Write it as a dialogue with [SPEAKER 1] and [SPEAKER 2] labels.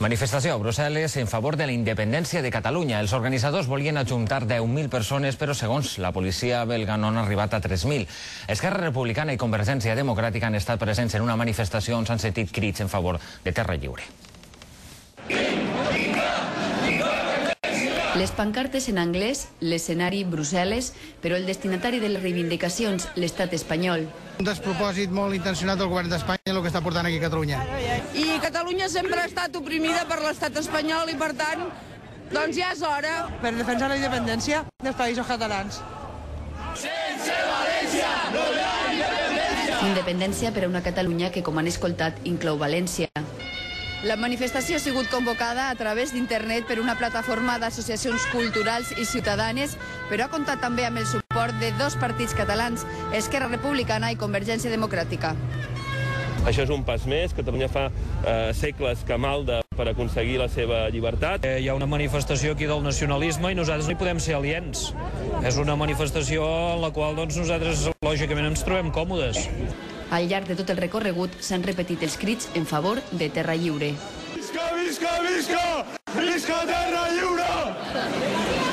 [SPEAKER 1] Manifestació a Brussel·les en favor de la independència de Catalunya. Els organitzadors volien ajuntar 10.000 persones, però segons la policia belga no han arribat a 3.000. Esquerra Republicana i Convergència Democràtica han estat presents en una manifestació on s'han sentit crits en favor de Terra Lliure.
[SPEAKER 2] Les pancartes en anglès, l'escenari Brussel·les, però el destinatari de les reivindicacions, l'estat espanyol.
[SPEAKER 3] Un despropòsit molt intencionat del govern d'Espanya el que està portant aquí a Catalunya.
[SPEAKER 4] I Catalunya sempre ha estat oprimida per l'estat espanyol i, per tant, doncs ja és hora.
[SPEAKER 5] Per defensar la independència dels països catalans.
[SPEAKER 6] Sense València no hi ha independència!
[SPEAKER 2] Independència per a una Catalunya que, com han escoltat, inclou València.
[SPEAKER 7] La manifestació ha sigut convocada a través d'internet per una plataforma d'associacions culturals i ciutadanes, però ha comptat també amb el suport de dos partits catalans, Esquerra Republicana i Convergència Democràtica.
[SPEAKER 8] Això és un pas més. Catalunya fa segles que malda per aconseguir la seva llibertat.
[SPEAKER 9] Hi ha una manifestació aquí del nacionalisme i nosaltres no hi podem ser aliens. És una manifestació en la qual nosaltres lògicament ens trobem còmodes.
[SPEAKER 2] Al llarg de tot el recorregut s'han repetit els crits en favor de Terra Lliure.
[SPEAKER 6] Visca, visca, visca! Visca Terra Lliure!